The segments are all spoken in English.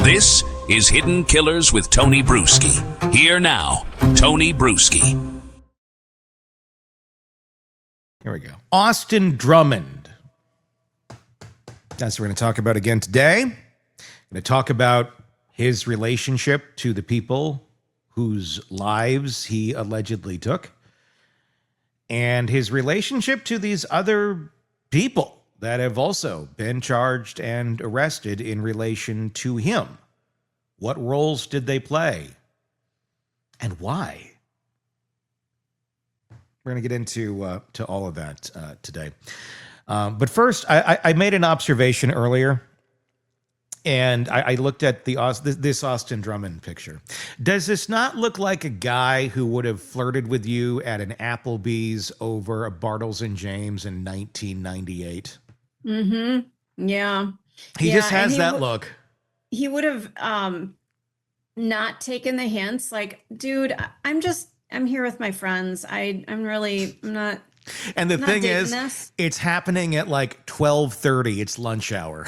This is Hidden Killers with Tony Bruschi. Here now, Tony Bruschi. Here we go. Austin Drummond. That's what we're going to talk about again today. We're going to talk about his relationship to the people whose lives he allegedly took, and his relationship to these other people that have also been charged and arrested in relation to him. What roles did they play? And why? We're going to get into to all of that today. But first, I made an observation earlier, and I looked at this Austin Drummond picture. Does this not look like a guy who would have flirted with you at an Applebee's over a Bartles and James in 1998? Mm-hmm. Yeah. He just has that look. He would have not taken the hints. Like, dude, I'm here with my friends. I'm not. And the thing is, it's happening at like 12:30. It's lunch hour.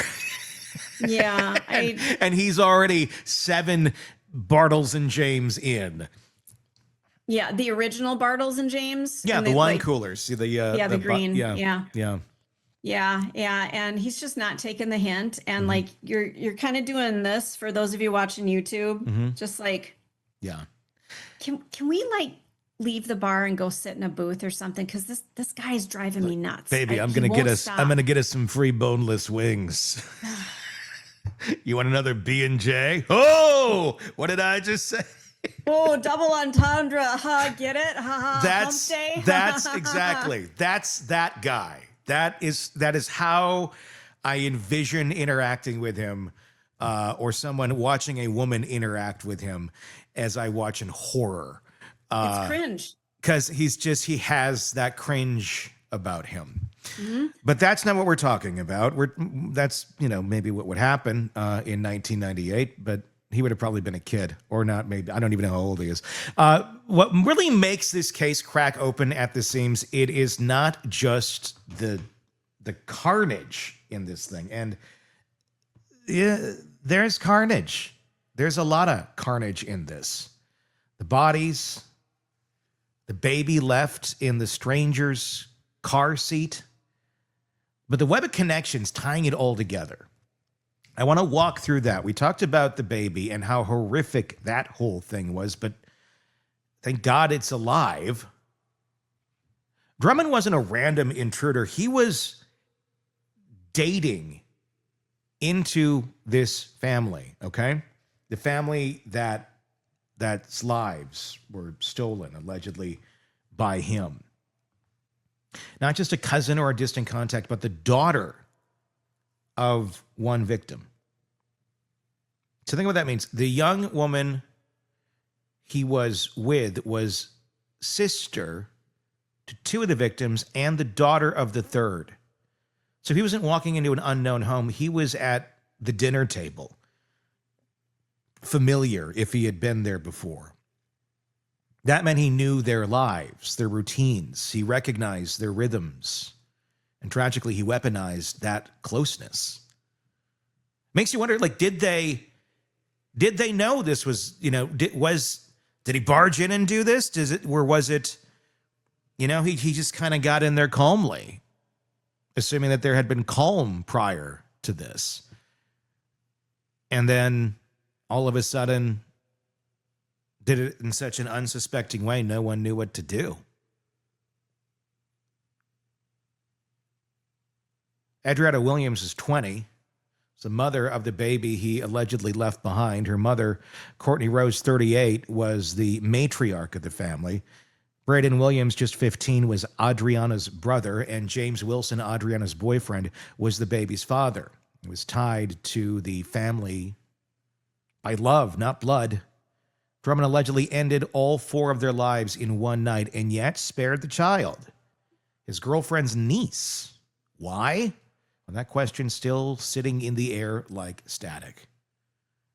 Yeah. And he's already 7 Bartles and James in. Yeah. The original Bartles and James. Yeah. And the wine coolers. The green. Yeah. And he's just not taking the hint. And like, you're kind of doing this for those of you watching YouTube, just like, yeah. Can we like leave the bar and go sit in a booth or something? Cause this guy is driving me nuts. Baby, I'm going to get us some free boneless wings. You want another B&J? Oh, what did I just say? Oh, double entendre. Get it? That's exactly. That's that guy. That is how I envision interacting with him, or someone watching a woman interact with him as I watch in horror. It's cringe. Because he has that cringe about him. But that's not what we're talking about. That's maybe what would happen in 1998, but he would have probably been a kid or not. Maybe I don't even know how old he is. What really makes this case crack open at the seams, it is not just the carnage in this thing. And yeah, there's carnage. There's a lot of carnage in this. The bodies, the baby left in the stranger's car seat. But the web of connections tying it all together. I want to walk through that. We talked about the baby and how horrific that whole thing was, but thank God it's alive. Drummond wasn't a random intruder. He was dating into this family, okay? The family that's lives were stolen, allegedly, by him. Not just a cousin or a distant contact, but the daughter of one victim. So think what that means. The young woman he was with was sister to 2 of the victims and the daughter of the third. So he wasn't walking into an unknown home. He was at the dinner table, familiar if he had been there before. That meant he knew their lives, their routines. He recognized their rhythms. And tragically, he weaponized that closeness. Makes you wonder, like, did they know this was, did he barge in and do this? Was it, he just kind of got in there calmly, assuming that there had been calm prior to this. And then all of a sudden, did it in such an unsuspecting way, no one knew what to do. Adrianna Williams is 20. It's the mother of the baby he allegedly left behind. Her mother, Cortney Rose, 38, was the matriarch of the family. Braydon Williams, just 15, was Adrianna's brother, and James Wilson, Adrianna's boyfriend, was the baby's father. He was tied to the family by love, not blood. Drummond allegedly ended all 4 of their lives in one night and yet spared the child, his girlfriend's niece. Why? Well, that question's still sitting in the air like static.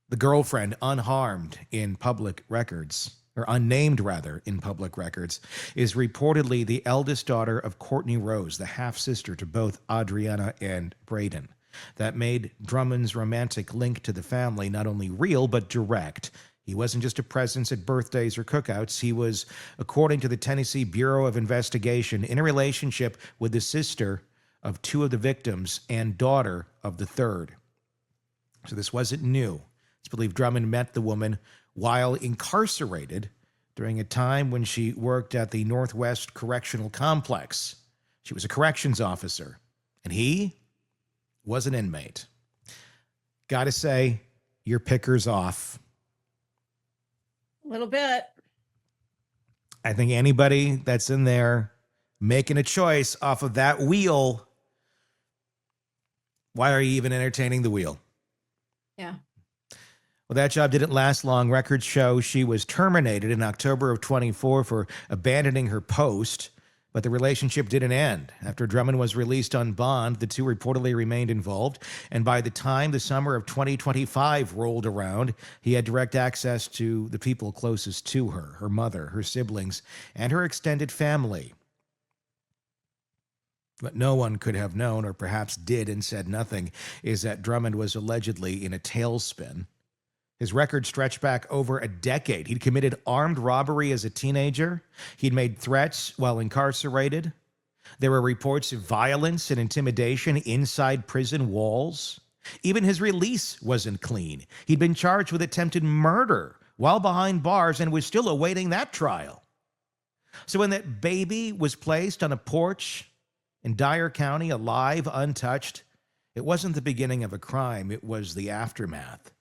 The girlfriend, unharmed in public records, or unnamed rather in public records, is reportedly the eldest daughter of Cortney Rose, the half-sister to both Adrianna and Braydon. that made Drummond's romantic link to the family not only real, but direct. He wasn't just a presence at birthdays or cookouts. He was, according to the Tennessee Bureau of Investigation, in a relationship with the sister of two of the victims and daughter of the third. So this wasn't new. It's believed Drummond met the woman while incarcerated during a time when she worked at the Northwest Correctional Complex. She was a corrections officer, and he was an inmate. Gotta say, your picker's off. A little bit. I think anybody that's in there making a choice off of that wheel, why are you even entertaining the wheel? Yeah. Well, that job didn't last long. Records show she was terminated in October of 24 for abandoning her post, but the relationship didn't end. After Drummond was released on bond, the two reportedly remained involved, and by the time the summer of 2025 rolled around, he had direct access to the people closest to her, her mother, her siblings, and her extended family. What no one could have known, or perhaps did and said nothing, is that Drummond was allegedly in a tailspin. His record stretched back over a decade. He'd committed armed robbery as a teenager. He'd made threats while incarcerated. There were reports of violence and intimidation inside prison walls. Even his release wasn't clean. He'd been charged with attempted murder while behind bars and was still awaiting that trial. So when that baby was placed on a porch in Dyer County, alive, untouched, it wasn't the beginning of a crime. It was the aftermath.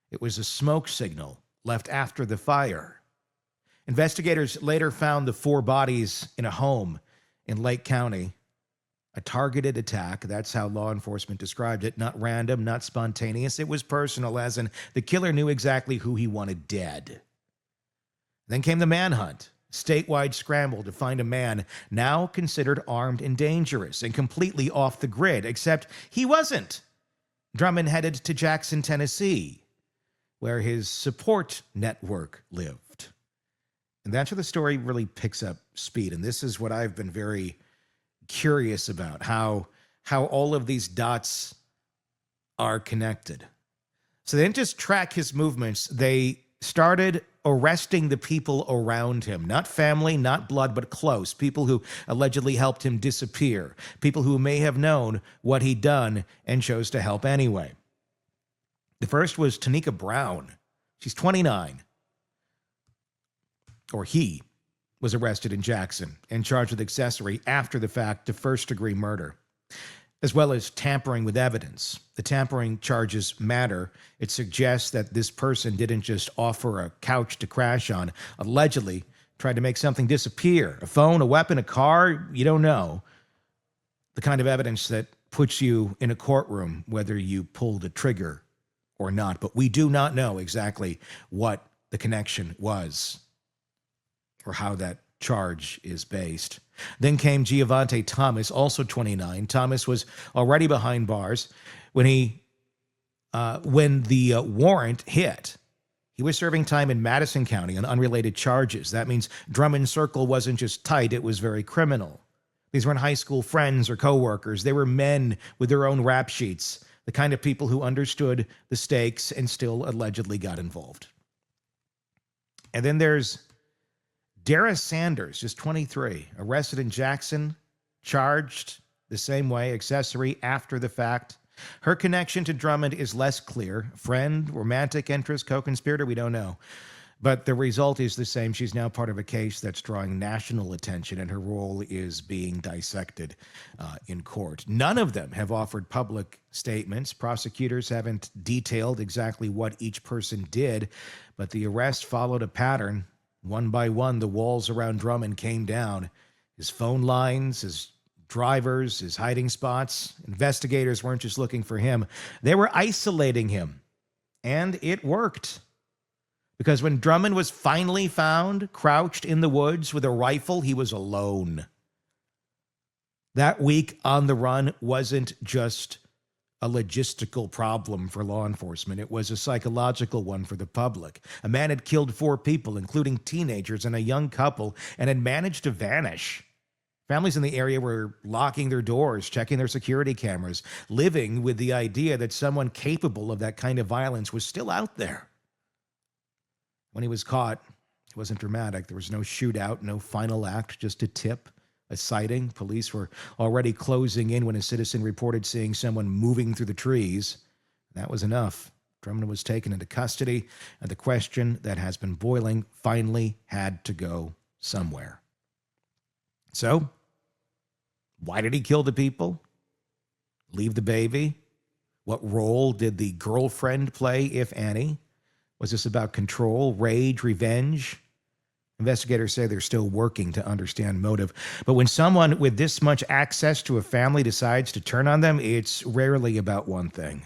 It was a smoke signal left after the fire. Investigators later found the 4 bodies in a home in Lake County. A targeted attack, that's how law enforcement described it. Not random, not spontaneous. It was personal, as in the killer knew exactly who he wanted dead. Then came the manhunt. Statewide scramble to find a man now considered armed and dangerous and completely off the grid, except he wasn't. Drummond headed to Jackson, Tennessee, where his support network lived. And that's where the story really picks up speed. And this is what I've been very curious about, how all of these dots are connected. So they didn't just track his movements. They started arresting the people around him, not family, not blood, but close, people who allegedly helped him disappear, people who may have known what he'd done and chose to help anyway. The first was Tanaka Brown. She's 29. Or he was arrested in Jackson and charged with accessory after the fact to first-degree murder, as well as tampering with evidence. The tampering charges matter. It suggests that this person didn't just offer a couch to crash on, allegedly tried to make something disappear, a phone, a weapon, a car, you don't know. The kind of evidence that puts you in a courtroom, whether you pulled a trigger or not, but we do not know exactly what the connection was or how that charge is based. Then came Giovonte Thomas, also 29. Thomas was already behind bars when the warrant hit. He was serving time in Madison County on unrelated charges. That means Drummond's circle wasn't just tight, it was very criminal. These weren't high school friends or coworkers. They were men with their own rap sheets, the kind of people who understood the stakes and still allegedly got involved. And then there's Dearrah Sanders, just 23, arrested in Jackson, charged the same way, accessory after the fact. Her connection to Drummond is less clear. Friend, romantic interest, co-conspirator, we don't know. But the result is the same. She's now part of a case that's drawing national attention, and her role is being dissected in court. None of them have offered public statements. Prosecutors haven't detailed exactly what each person did, but the arrest followed a pattern. One by one, the walls around Drummond came down. His phone lines, his drivers, his hiding spots. Investigators weren't just looking for him. They were isolating him. And it worked. Because when Drummond was finally found, crouched in the woods with a rifle, he was alone. That week on the run wasn't just a logistical problem for law enforcement. It was a psychological one for the public. A man had killed 4 people, including teenagers and a young couple, and had managed to vanish. Families in the area were locking their doors, checking their security cameras, living with the idea that someone capable of that kind of violence was still out there. When he was caught, it wasn't dramatic. There was no shootout, no final act, just a tip, a sighting. Police were already closing in when a citizen reported seeing someone moving through the trees. That was enough. Drummond was taken into custody, and the question that has been boiling finally had to go somewhere. So, why did he kill the people? Leave the baby? What role did the girlfriend play, if any? Was this about control, rage, revenge? Investigators say they're still working to understand motive. But when someone with this much access to a family decides to turn on them, it's rarely about one thing.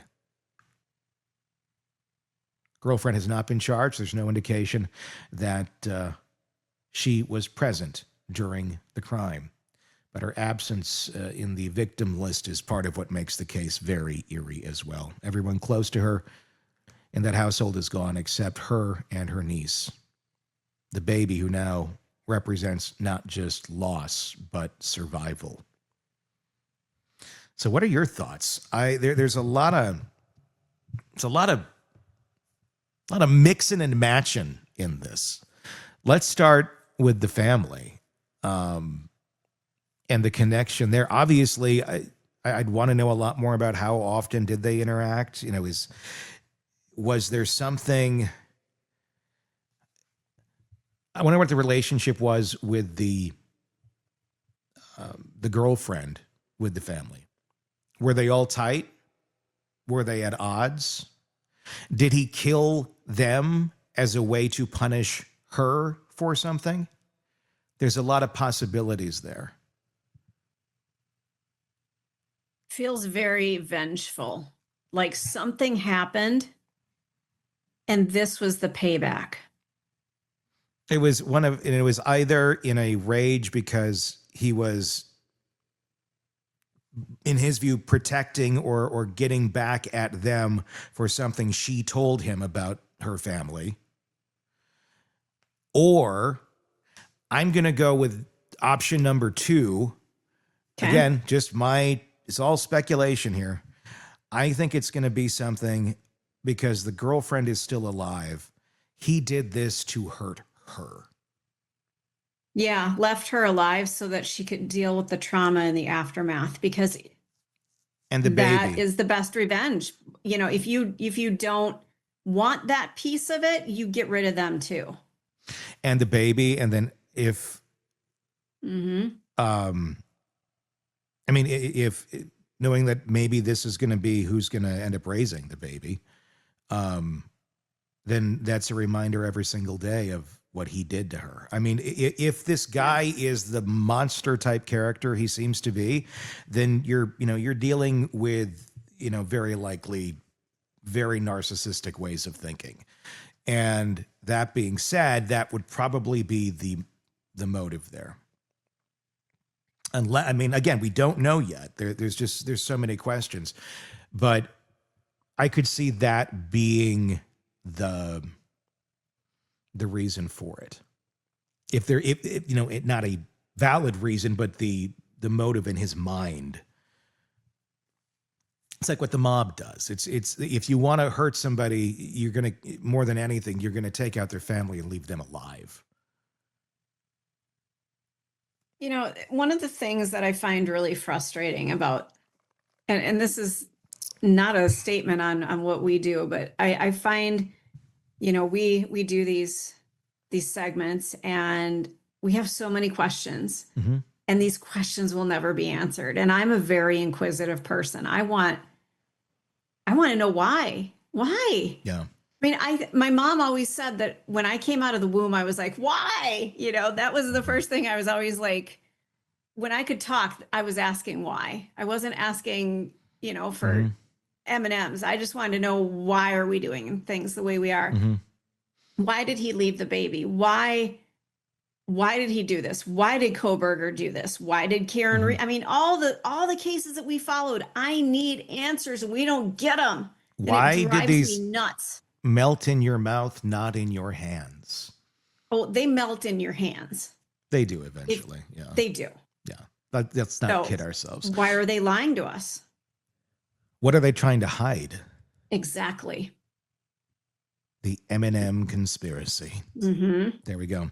Girlfriend has not been charged. There's no indication that she was present during the crime. But her absence in the victim list is part of what makes the case very eerie as well. Everyone close to her in that household is gone except her and her niece. The baby who now represents not just loss, but survival. So what are your thoughts? There's a lot of mixing and matching in this. Let's start with the family. And the connection there. Obviously, I'd want to know a lot more about how often did they interact. You know, was there something? I wonder what the relationship was with the girlfriend with the family. Were they all tight? Were they at odds? Did he kill them as a way to punish her for something? There's a lot of possibilities there. Feels very vengeful, like something happened and this was the payback. It was either in a rage because he was, in his view, protecting or getting back at them for something she told him about her family. Or I'm going to go with option number 2. Okay. Again, it's all speculation here. I think it's going to be something because the girlfriend is still alive. He did this to hurt her. Yeah, left her alive so that she could deal with the trauma and the aftermath, because and the that baby is the best revenge. You know, if you don't want that piece of it, you get rid of them too. And the baby, and then if I mean, if knowing that maybe this is going to be who's going to end up raising the baby, then that's a reminder every single day of what he did to her. I mean, if this guy is the monster type character he seems to be, then you're dealing with, very likely very narcissistic ways of thinking. And that being said, that would probably be the motive there. Unless, I mean, again, we don't know yet. There's so many questions, but I could see that being the reason for it. If not a valid reason, but the motive in his mind. It's like what the mob does. It's if you want to hurt somebody, you're going to, more than anything, you're going to take out their family and leave them alive. One of the things that I find really frustrating about, and this is not a statement on what we do, but I find, we do these segments and we have so many questions, and these questions will never be answered. And I'm a very inquisitive person. I want to know why. Yeah. I mean, my mom always said that when I came out of the womb, I was like, why? That was the first thing I was always like, when I could talk, I was asking why. I wasn't asking, for M&Ms. I just wanted to know, why are we doing things the way we are? Why did he leave the baby? Why did he do this? Why did Kohberger do this? Why did Karen I mean, all the cases that we followed, I need answers and we don't get them. Why did these nuts melt in your mouth, not in your hands? Oh, they melt in your hands. They do eventually. Yeah. They do. Yeah. Let's not So, kid ourselves. why are they lying to us? What are they trying to hide? Exactly. The M&M conspiracy. Mm-hmm. There we go.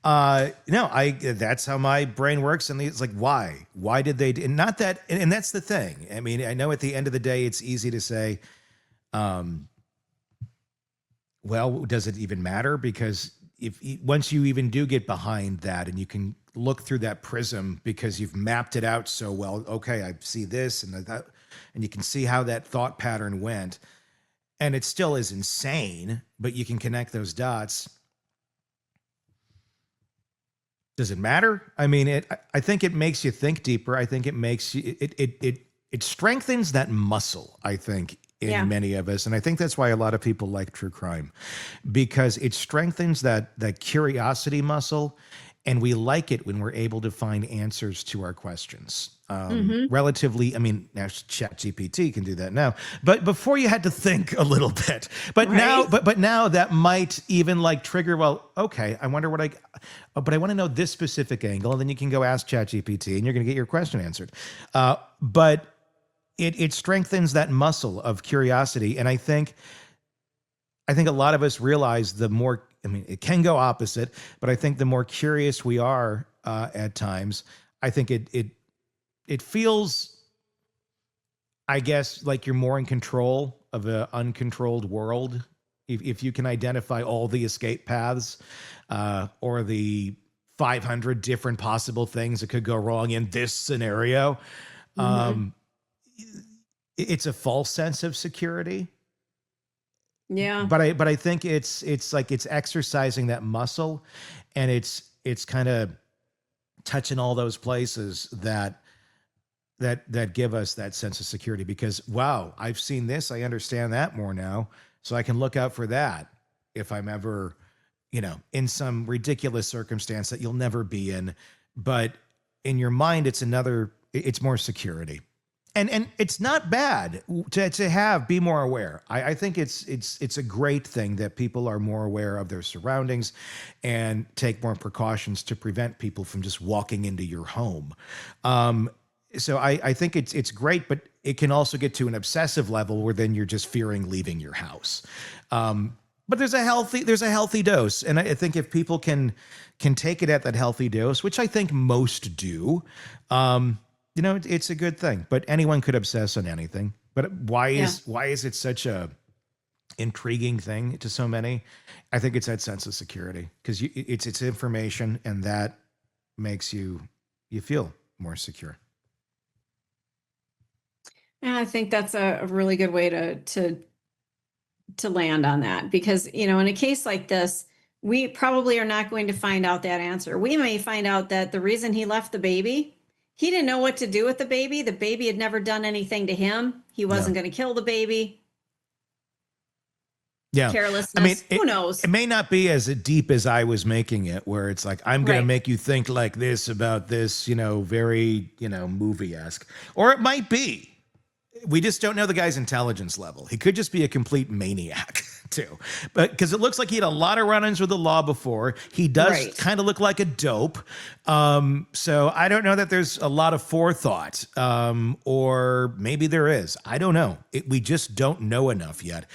That's how my brain works. And it's like, why? Why did they? And not that, and that's the thing. I mean, I know at the end of the day, it's easy to say, well, does it even matter? Because once you even do get behind that and you can look through that prism because you've mapped it out so well, okay, I see this and that, and you can see how that thought pattern went. And it still is insane, but you can connect those dots. Does it matter? I mean, I think it makes you think deeper. I think it makes you, it strengthens that muscle, I think, in many of us. And I think that's why a lot of people like true crime, because it strengthens that curiosity muscle. And we like it when we're able to find answers to our questions. Relatively, I mean, now ChatGPT can do that now, but before you had to think a little bit. But now, but now that might even like trigger. Well, okay, I wonder what but I want to know this specific angle, and then you can go ask ChatGPT, and you're going to get your question answered. But it strengthens that muscle of curiosity, and I think a lot of us realize the more. I mean, it can go opposite, but I think the more curious we are at times, I think it feels, I guess, like you're more in control of an uncontrolled world. If you can identify all the escape paths or the 500 different possible things that could go wrong in this scenario, it's a false sense of security. Yeah. But I think it's like it's exercising that muscle, and it's kind of touching all those places that give us that sense of security, because wow, I've seen this, I understand that more now, so I can look out for that if I'm ever, in some ridiculous circumstance that you'll never be in, but in your mind it's more security. And it's not bad to be more aware. I think it's a great thing that people are more aware of their surroundings and take more precautions to prevent people from just walking into your home. So I think it's great, but it can also get to an obsessive level where then you're just fearing leaving your house. But there's a healthy dose, and I think if people can take it at that healthy dose, which I think most do. It's a good thing, but anyone could obsess on anything. But why is it such a intriguing thing to so many? I think it's that sense of security, because it's information, and that makes you feel more secure. And I think that's a really good way to land on that, because, in a case like this, we probably are not going to find out that answer. We may find out that the reason he left the baby, he didn't know what to do with the baby. The baby had never done anything to him. He wasn't going to kill the baby. Yeah. Carelessness. I mean, who knows? It may not be as deep as I was making it, where it's like, I'm going to make you think like this about this, very, movie-esque. Or it might be. We just don't know the guy's intelligence level. He could just be a complete maniac too, but because it looks like he had a lot of run-ins with the law before. He does kind of look like a dope. So I don't know that there's a lot of forethought, or maybe there is. I don't know. We just don't know enough yet.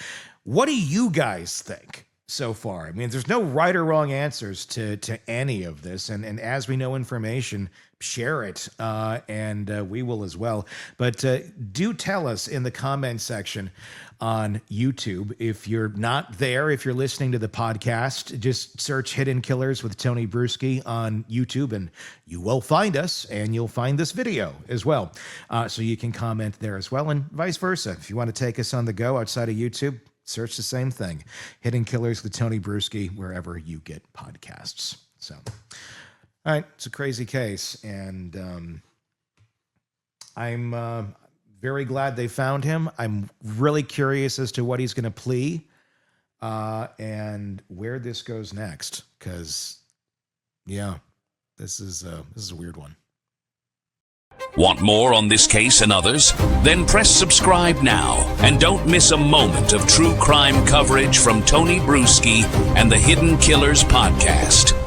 What do you guys think so far? I mean, there's no right or wrong answers to any of this. And as we know information, share it, and we will as well. But do tell us in the comment section on YouTube. If you're not there, if you're listening to the podcast, just search Hidden Killers with Tony Bruschi on YouTube, and you will find us, and you'll find this video as well. So you can comment there as well, and vice versa. If you want to take us on the go outside of YouTube, search the same thing, Hidden Killers with Tony Bruschi, wherever you get podcasts. So, all right, it's a crazy case, and I'm very glad they found him. I'm really curious as to what he's going to plea, and where this goes next. Because, this is a weird one. Want more on this case and others? Then press subscribe now and don't miss a moment of true crime coverage from Tony Bruschi and the Hidden Killers podcast.